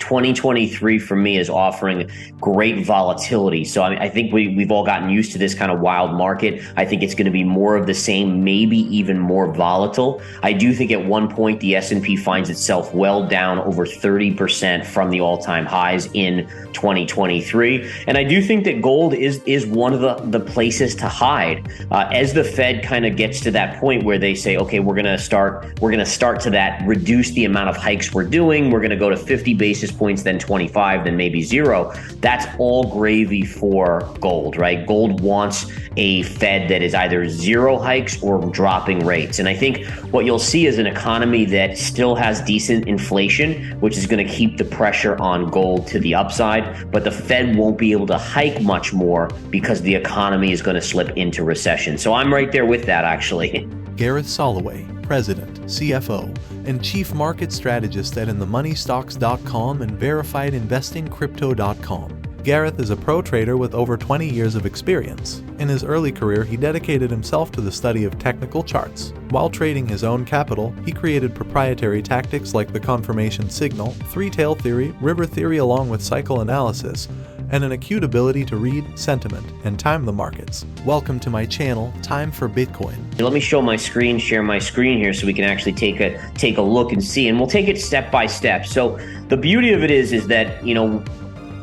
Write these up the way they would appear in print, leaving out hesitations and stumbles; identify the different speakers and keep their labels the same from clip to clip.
Speaker 1: 2023 for me is offering great volatility. So I think we've all gotten used to this kind of wild market. I think it's going to be more of the same, maybe even more volatile. I do think at one point the S&P finds itself well down over 30% from the all-time highs in 2023. And I do think that gold is one of the places to hide. As the Fed kind of gets to that point where they say, okay, we're going to start to that, reduce the amount of hikes we're doing. We're going to go to 50 basis points, then 25, then maybe 0. That's all gravy for gold, right? Gold wants a Fed that is either 0 hikes or dropping rates. And I think what you'll see is an economy that still has decent inflation, which is going to keep the pressure on gold to the upside, but the Fed won't be able to hike much more because the economy is going to slip into recession. So I'm right there with that, actually.
Speaker 2: Gareth Soloway, President, CFO, and Chief Market Strategist at InTheMoneyStocks.com and VerifiedInvestingCrypto.com. Gareth is a pro trader with over 20 years of experience. In his early career, he dedicated himself to the study of technical charts. While trading his own capital, he created proprietary tactics like the confirmation signal, three-tail theory, river theory along with cycle analysis, and an acute ability to read sentiment and time the markets. Welcome to my channel, Time for Bitcoin.
Speaker 1: Let me show my screen, share my screen here so we can actually take a look and see, and we'll take it step by step. So the beauty of it is that, you know,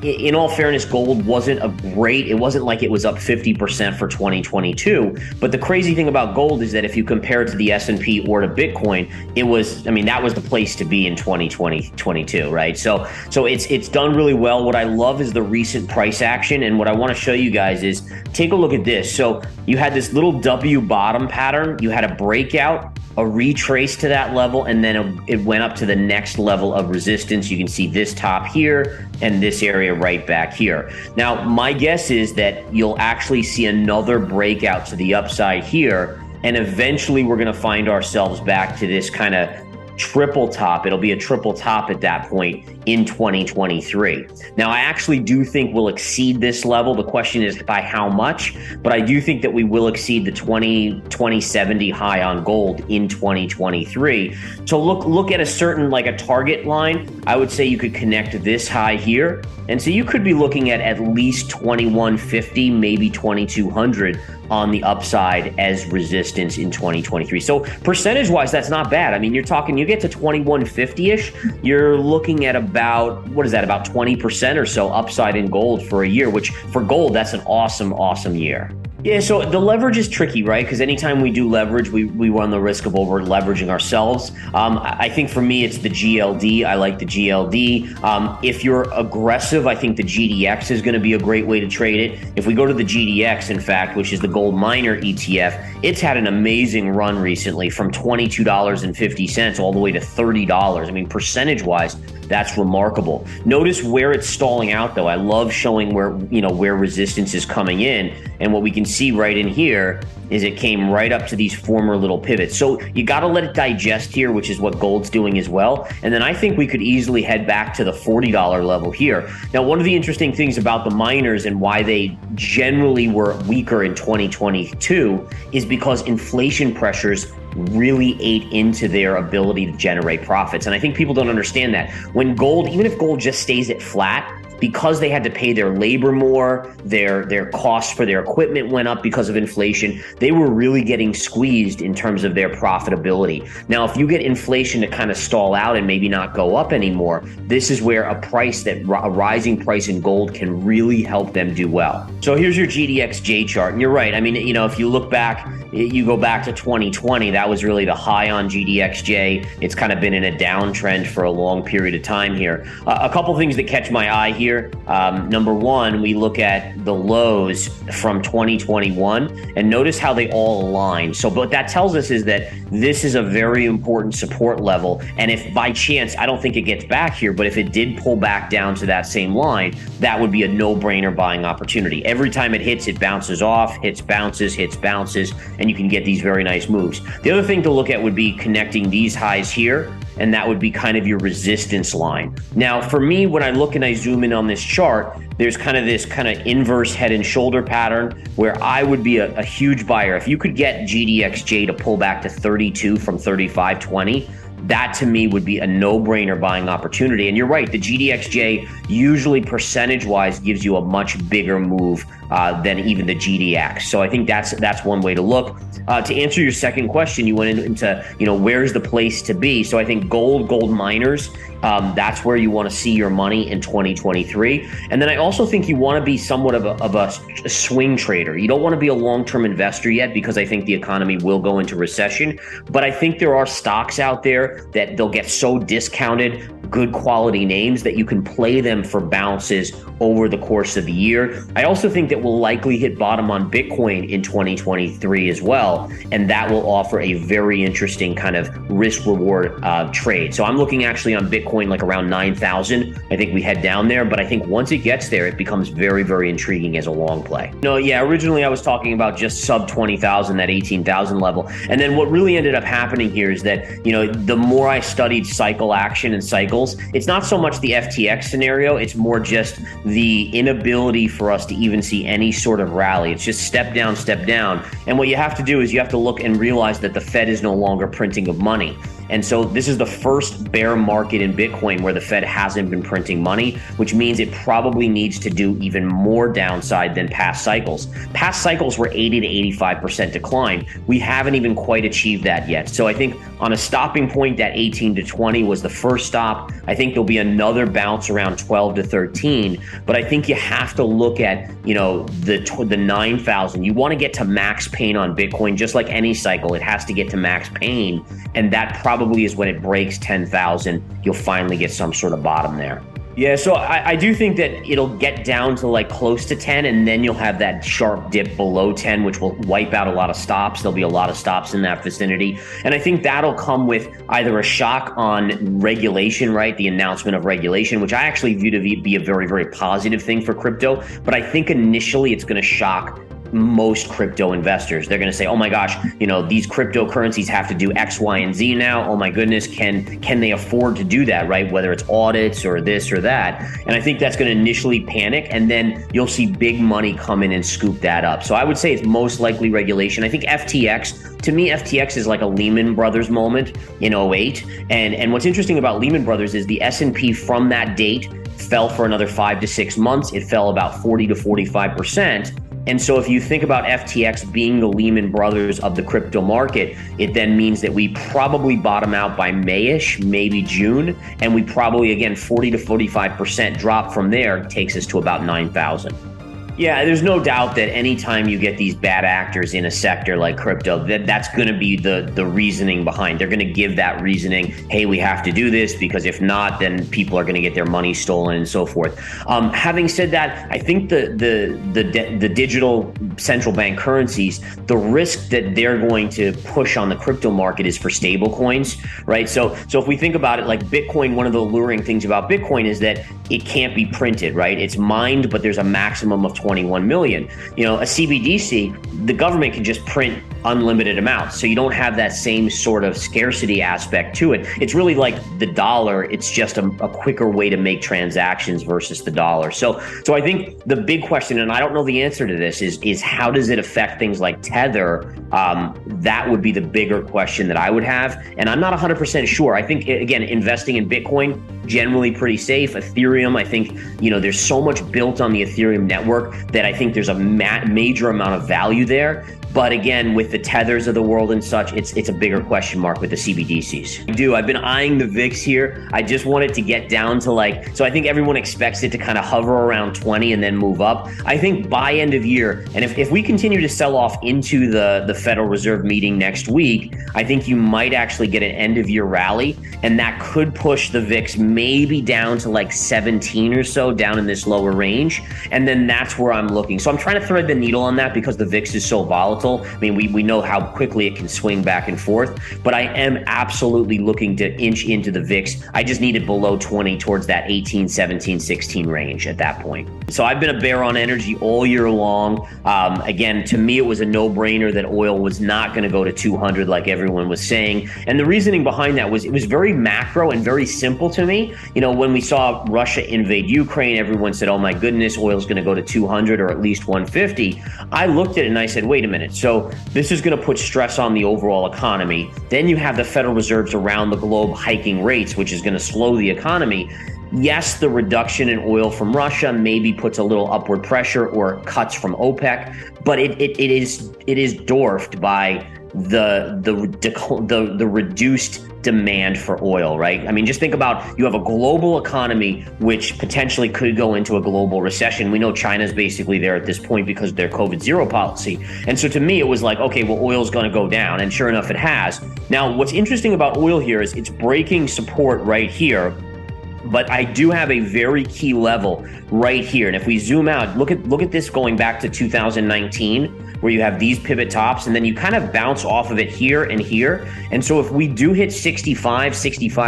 Speaker 1: in all fairness, gold wasn't it wasn't like it was up 50% for 2022. But the crazy thing about gold is that if you compare it to the S&P or to Bitcoin, that was the place to be in 2022, right? So it's done really well. What I love is the recent price action. And what I want to show you guys is take a look at this. So you had this little W bottom pattern. You had a breakout, a retrace to that level, and then it went up to the next level of resistance. You can see this top here and this area right back here. Now, my guess is that you'll actually see another breakout to the upside here, and eventually we're going to find ourselves back to this kind of triple top. It'll be a triple top at that point in 2023. Now, I actually do think we'll exceed this level. The question is by how much, but I do think that we will exceed the 2070 high on gold in 2023. So look at a certain, like a target line. I would say you could connect this high here. And so you could be looking at least 2150, maybe 2200 on the upside as resistance in 2023. So percentage wise, that's not bad. I mean, you get to 2150-ish, you're looking at about 20% or so upside in gold for a year, which for gold, that's an awesome year. Yeah, so the leverage is tricky, right? Because anytime we do leverage, we run the risk of over leveraging ourselves. I think for me, it's the GLD. I like the GLD. If you're aggressive, I think the GDX is going to be a great way to trade it. If we go to the GDX, in fact, which is the gold miner ETF, it's had an amazing run recently from $22.50 all the way to $30. I mean, percentage-wise, that's remarkable. Notice where it's stalling out, though. I love showing where resistance is coming in, and what we can see right in here is it came right up to these former little pivots. So you got to let it digest here, which is what gold's doing as well. And then I think we could easily head back to the $40 level here. Now, one of the interesting things about the miners and why they generally were weaker in 2022 is because inflation pressures really ate into their ability to generate profits. And I think people don't understand that. When gold, even if gold just stays at flat, because they had to pay their labor more, their costs for their equipment went up because of inflation, they were really getting squeezed in terms of their profitability. Now, if you get inflation to kind of stall out and maybe not go up anymore, this is where a rising price in gold can really help them do well. So here's your GDXJ chart. And you're right. I mean, if you look back, you go back to 2020, that was really the high on GDXJ. It's kind of been in a downtrend for a long period of time here. A couple things that catch my eye here. Number one, we look at the lows from 2021 and notice how they all align. So what that tells us is that this is a very important support level. And if by chance, I don't think it gets back here, but if it did pull back down to that same line, that would be a no-brainer buying opportunity. Every time it hits, it bounces off, hits, bounces, and you can get these very nice moves. The other thing to look at would be connecting these highs here, and that would be kind of your resistance line. Now, for me, when I look and I zoom in on this chart, there's kind of this kind of inverse head and shoulder pattern where I would be a huge buyer. If you could get GDXJ to pull back to 32 from 35.20, that to me would be a no-brainer buying opportunity. And you're right, the GDXJ usually percentage-wise gives you a much bigger move than even the GDX. So I think that's one way to look. To answer your second question, you went into, where's the place to be? So I think gold miners, that's where you want to see your money in 2023. And then I also think you want to be somewhat of a swing trader. You don't want to be a long-term investor yet, because I think the economy will go into recession. But I think there are stocks out there that they'll get so discounted, good quality names, that you can play them for bounces over the course of the year. I also think that we'll likely hit bottom on Bitcoin in 2023 as well, and that will offer a very interesting kind of risk reward trade. So I'm looking actually on Bitcoin like around 9,000. I think we head down there, but I think once it gets there, it becomes very, very intriguing as a long play. Originally I was talking about just sub 20,000, that 18,000 level. And then what really ended up happening here is that, the more I studied cycle action and cycles, it's not so much the FTX scenario, it's more just the inability for us to even see any sort of rally. It's just step down, step down. And what you have to do is you have to look and realize that the Fed is no longer printing of money. And so this is the first bear market in Bitcoin where the Fed hasn't been printing money, which means it probably needs to do even more downside than past cycles. Past cycles were 80 to 85% decline. We haven't even quite achieved that yet. So I think on a stopping point, that 18 to 20 was the first stop. I think there'll be another bounce around 12 to 13, but I think you have to look at, the 9,000. You want to get to max pain on Bitcoin, just like any cycle, it has to get to max pain. And that probably is when it breaks 10,000, you'll finally get some sort of bottom there. Yeah, so I do think that it'll get down to like close to 10, and then you'll have that sharp dip below 10, which will wipe out a lot of stops. There'll be a lot of stops in that vicinity. And I think that'll come with either a shock on regulation, right? The announcement of regulation, which I actually view to be a very, very positive thing for crypto. But I think initially it's going to shock most crypto investors. They're going to say, oh my gosh, these cryptocurrencies have to do X, Y, and Z now. Oh my goodness, can they afford to do that, right? Whether it's audits or this or that. And I think that's going to initially panic, and then you'll see big money come in and scoop that up. So I would say it's most likely regulation. I think FTX, to me, FTX is like a Lehman Brothers moment in 08. And what's interesting about Lehman Brothers is the S&P from that date fell for another 5 to 6 months. It fell about 40 to 45%. And so if you think about FTX being the Lehman Brothers of the crypto market, it then means that we probably bottom out by May-ish, maybe June, and we probably, again, 40 to 45% drop from there takes us to about 9,000. Yeah, there's no doubt that anytime you get these bad actors in a sector like crypto, that's going to be the reasoning behind. They're going to give that reasoning, hey, we have to do this, because if not, then people are going to get their money stolen and so forth. Having said that, I think the digital central bank currencies, the risk that they're going to push on the crypto market is for stable coins, right? So if we think about it like Bitcoin, one of the alluring things about Bitcoin is that it can't be printed, right? It's mined, but there's a maximum of 21 million. A CBDC, the government can just print unlimited amounts. So you don't have that same sort of scarcity aspect to it. It's really like the dollar. It's just a quicker way to make transactions versus the dollar. So I think the big question, and I don't know the answer to this, is how does it affect things like Tether? That would be the bigger question that I would have. And I'm not 100% sure. I think, again, investing in Bitcoin, generally pretty safe. Ethereum, I think, there's so much built on the Ethereum network that I think there's a major amount of value there. But again, with the Tethers of the world and such, it's a bigger question mark with the CBDCs. I've been eyeing the VIX here. I just want it to get down to so I think everyone expects it to kind of hover around 20 and then move up. I think by end of year, and if we continue to sell off into the Federal Reserve meeting next week, I think you might actually get an end of year rally, and that could push the VIX maybe down to 17 or so, down in this lower range. And then that's where I'm looking. So I'm trying to thread the needle on that because the VIX is so volatile. I mean, we know how quickly it can swing back and forth, but I am absolutely looking to inch into the VIX. I just need it below 20 towards that 18, 17, 16 range at that point. So I've been a bear on energy all year long. Again, to me, it was a no-brainer that oil was not going to go to 200 like everyone was saying. And the reasoning behind that was it was very macro and very simple to me. When we saw Russia invade Ukraine, everyone said, oh my goodness, oil's going to go to 200 or at least 150. I looked at it and I said, wait a minute. it. So this is going to put stress on the overall economy. Then you have the Federal Reserves around the globe hiking rates, which is going to slow the economy. Yes, the reduction in oil from Russia maybe puts a little upward pressure, or cuts from OPEC, but it is dwarfed by the reduced demand for oil, right? I mean, just think about, you have a global economy which potentially could go into a global recession. We know China's basically there at this point because of their COVID zero policy. And so to me, it was like, okay, well, oil's going to go down. And sure enough, it has. Now, what's interesting about oil here is it's breaking support right here. But I do have a very key level right here. And if we zoom out, look at this going back to 2019, where you have these pivot tops, and then you kind of bounce off of it here and here. And so if we do hit 65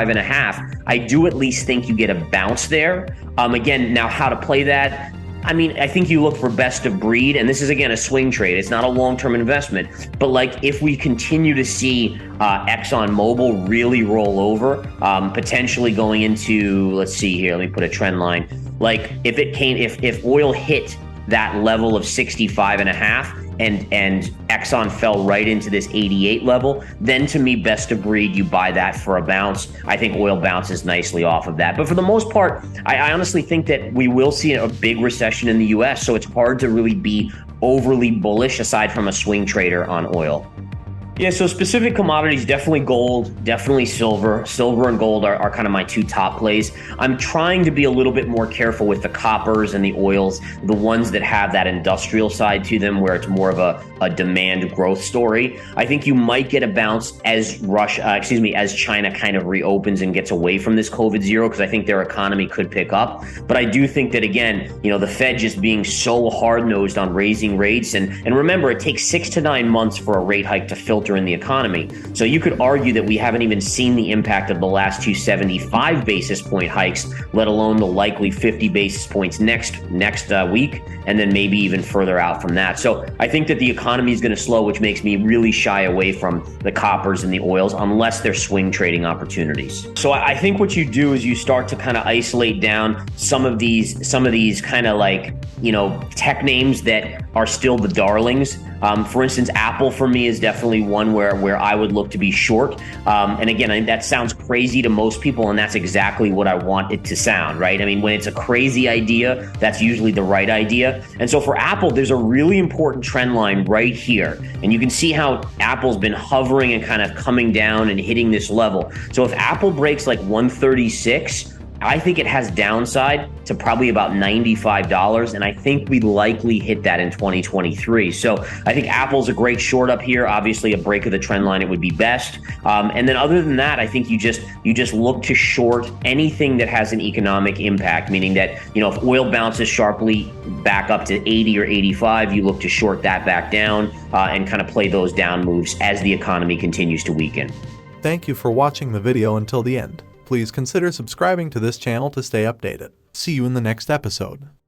Speaker 1: and a half, I do at least think you get a bounce there. Again, now how to play that? I mean, I think you look for best of breed, and this is, again, a swing trade. It's not a long-term investment. But like, if we continue to see ExxonMobil really roll over, potentially going into, let's see here, let me put a trend line. Like, if oil hit that level of 65 and a half, and Exxon fell right into this 88 level, then to me, best of breed, you buy that for a bounce. I think oil bounces nicely off of that. But for the most part, I honestly think that we will see a big recession in the US, so it's hard to really be overly bullish aside from a swing trader on oil. Yeah, so specific commodities, definitely gold, definitely silver. Silver and gold are kind of my two top plays. I'm trying to be a little bit more careful with the coppers and the oils, the ones that have that industrial side to them, where it's more of a demand growth story. I think you might get a bounce as China kind of reopens and gets away from this COVID zero, because I think their economy could pick up. But I do think that, again, the Fed just being so hard-nosed on raising rates, and remember, it takes 6 to 9 months for a rate hike to filter in the economy. So you could argue that we haven't even seen the impact of the last 275 basis point hikes, let alone the likely 50 basis points next week, and then maybe even further out from that. So I think that the economy is going to slow, which makes me really shy away from the coppers and the oils, unless they're swing trading opportunities. So I think what you do is you start to kind of isolate down some of these kind of like, tech names that are still the darlings. For instance, Apple for me is definitely one where I would look to be short. And again, that sounds crazy to most people, and that's exactly what I want it to sound, right? I mean, when it's a crazy idea, that's usually the right idea. And so for Apple, there's a really important trend line right here. And you can see how Apple's been hovering and kind of coming down and hitting this level. So if Apple breaks like 136, I think it has downside to probably about $95, and I think we likely hit that in 2023. So I think Apple's a great short up here. Obviously, a break of the trend line, it would be best. And then other than that, I think you just look to short anything that has an economic impact, meaning that, if oil bounces sharply back up to 80 or 85, you look to short that back down and kind of play those down moves as the economy continues to weaken.
Speaker 2: Thank you for watching the video until the end. Please consider subscribing to this channel to stay updated. See you in the next episode.